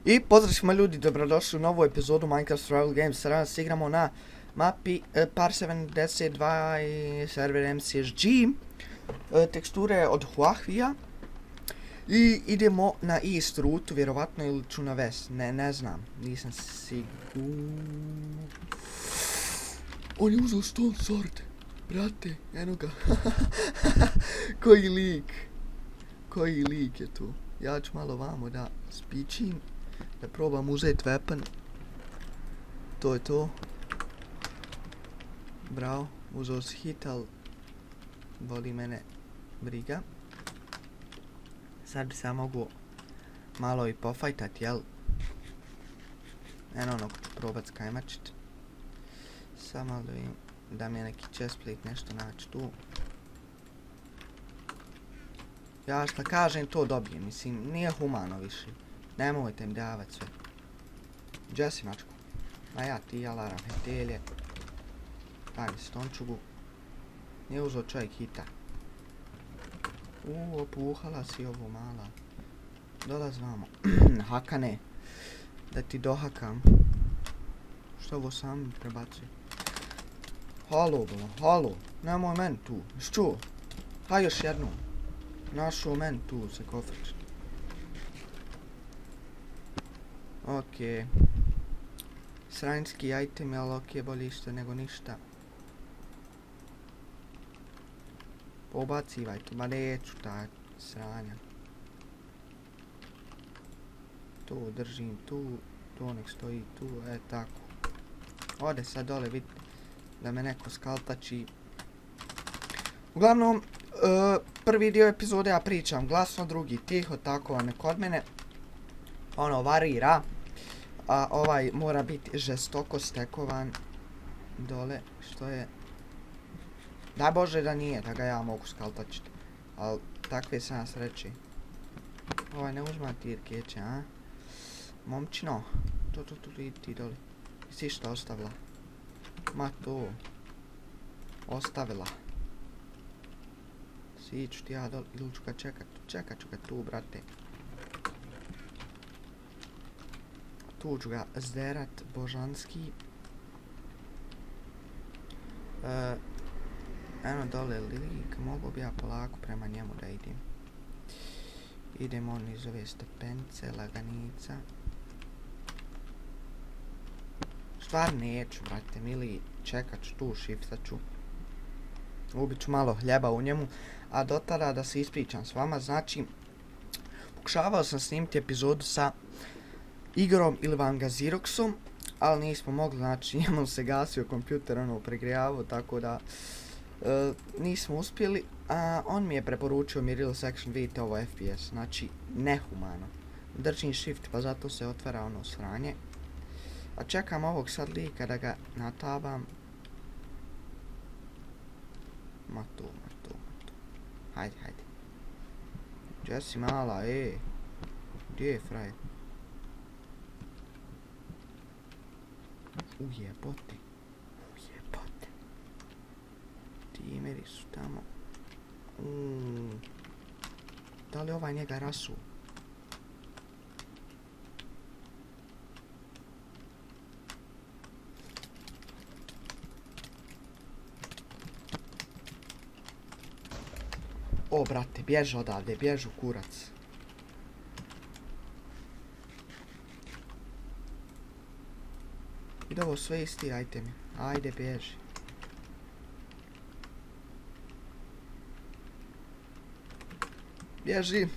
I pozdrav svima ljudi, dobrodošli u novu epizodu Minecraft Survival Games. Danas igramo na mapi Par 72 i server MCSG. Teksture od Huahvija. I idemo na east rutu, vjerovatno, ili ću na west. Ne znam, nisam siguran. On je uzeo stone sword. Brate, eno ga. Koji lik je tu. Ja ću malo vamo da spičim. Da probam uzeti weapon. To je to. Bravo, uzeo si hit, ali boli mene briga. Sad bi se mogu malo i pofajtat, jel? Eno ono ću probat skajmačit. Samo da vidim da mi je neki chestplate nešto naći tu. Ja šta kažem to dobijem, mislim nije humano više. Nemojte mi davat sve. Gdje si mačko? A ja ti alaram hetelje. Daj mi stončugu. Nije uzeo čovjek hita. Opuhala si ovo mala. Dolaz vamo. Hakane. Da ti dohakam. Što ovo sam prebacuje? Halo bolo, halo. Nemoj men tu. Šćuo? Haj još jednom. Našao men tu se kofrić. Okej. Sranjski item, ali okej, bolje isto nego ništa. Pobacivaj tu, ma neću ta sranja. Tu držim, tu nek stoji tu, tako. Ode sad dole, vidite da me neko skaltači. Uglavnom, prvi dio epizode ja pričam glasno, drugi tiho, tako vam kod mene. Ono varira. A ovaj mora biti žestoko stekovan dole, što je... Daj Bože da nije, da ga ja mogu skaltačiti. Ali takve sam sreći. Ovaj ne uzma tirkeće, a? Momčino, tu idi ti doli. Si što ostavila? Ma to. Ostavila. Siću ti ja doli, ili ću ga čekat ću ga tu, brate. Tu ću ga zderat božanski. Eno dole lik, mogu bi ja polako prema njemu da idem. Idemo on iz ove stepence, laganica. Stvar neću, brate mili, čekat ću tu, shiftat ću. Ubit ću malo hljeba u njemu, a do tada da se ispričam s vama, znači, pokušavao sam snimiti epizodu sa Igorom ili Vanga Xeroxom, ali nismo mogli, znači njemu se gasio kompjuter, ono pregrijavao, tako da nismo uspjeli, a on mi je preporučio Mirror Section, vidite ovo FPS, znači nehumano. Držim shift pa zato se otvara ono sranje. A čekam ovog sad lika da ga natabam. Ma tu. Hajde. Gdje si mala, gdje je frajer? Ujebote. Timeri su tamo. Da li ovaj njega rasu? O, brate, bježi odavde, bježu kurac. I ovo sve isti itemi. Ajde, bježi. Bježi.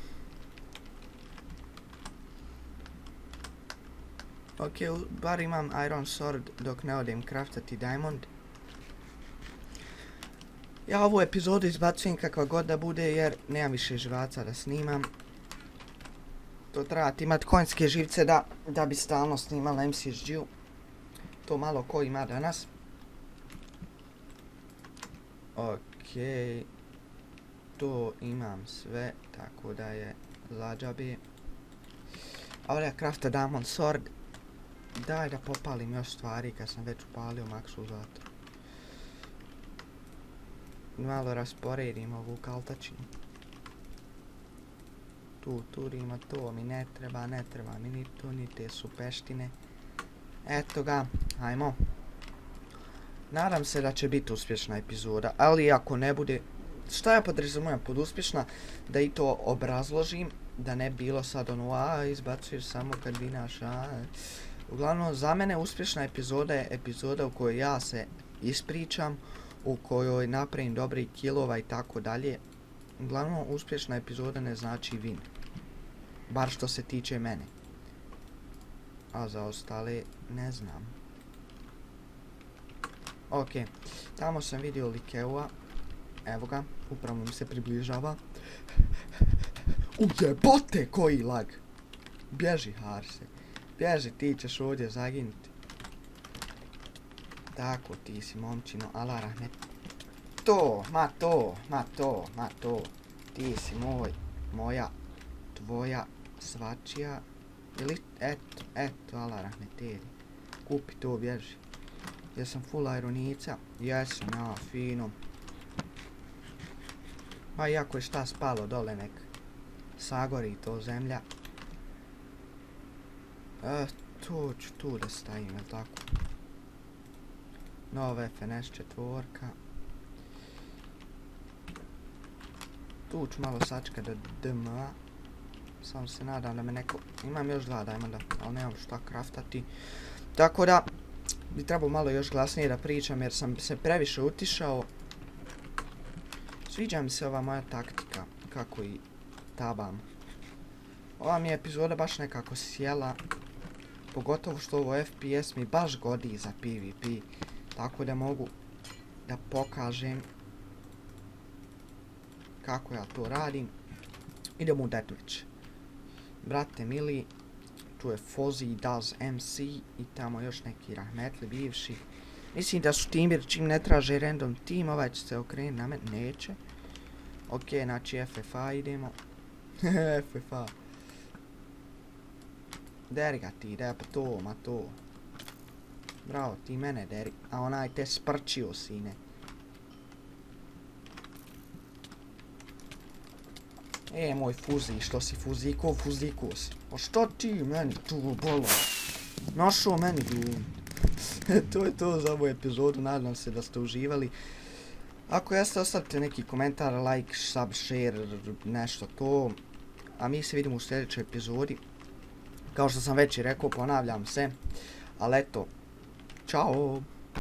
Ok, bar imam iron sword dok ne odem craftati diamond. Ja ovu epizodu izbacujem kakva god da bude jer nemam više živaca da snimam. To trebate imat konjske živce da bi stalno snimala na MCSG-u. To malo ko ima danas. Okej. To imam sve, tako da je lađabi. A ovdje crafta diamond sword. Daj da popalim još stvari kad sam već upalio maksu zlata. Malo rasporedim ovu kaltačinu. tu turimo, to mi ne treba mi ni to, ni te su peštine. Eto ga, ajmo. Nadam se da će biti uspješna epizoda, ali ako ne bude, šta ja podrazumijem pod uspješna, da i to obrazložim, da ne bilo sad ono, izbacuješ samo kad vinaš, Uglavnom, za mene uspješna epizoda je epizoda u kojoj ja se ispričam, u kojoj napravim dobrih killova i tako dalje. Uglavnom, uspješna epizoda ne znači win. Bar što se tiče mene. A za ostale ne znam. Ok, tamo sam vidio Likeua. Evo ga, upravo mi se približava. Ujebote, koji lag! Bježi, Harse. Bježi, ti ćeš ovdje zaginuti. Tako, ti si momčino, Allah rahmet. To, ma to. Ti si moj, moja, tvoja, svačija. Ili, eto, Allah rahmet, teri. Kupi to, bježi. Jesam full ironica? Jesam, ja, fino. Pa iako je šta spalo dole, nek sagori to zemlja. To ću tu da stavim, jel tako? Nova FNS četvorka. Tu ću malo sačka do DM-a. Samo se nadam da me neko... Imam još 2 diamonda, ali nemam šta kraftati. Tako da, bi trebao malo još glasnije da pričam jer sam se previše utišao. Sviđa mi se ova moja taktika, kako i tabam. Ova mi je epizoda baš nekako sjela. Pogotovo što ovo FPS mi baš godi za PvP. Tako da mogu da pokažem kako ja to radim. Idemo u Deathmatch. Brate mili, tu je Fozzy Does MC i tamo još neki rahmetli bivši. Mislim da su teameri čim ne traže random team, ovaj će se okrenuti na mene, neće. Ok, znači FFA idemo. FFA. Deri ga ti, da pa to, ma to. Bravo, ti mene deri, a onaj te sprčio sine. Moj Fuzi, što si fuziko si. O što ti meni tu bolo? Našao meni glum. To je to za ovu epizodu, nadam se da ste uživali. Ako jeste, ostavite neki komentar, like, sub, share, nešto to. A mi se vidimo u sljedećoj epizodi. Kao što sam već i rekao, ponavljam se. Ali eto, čao!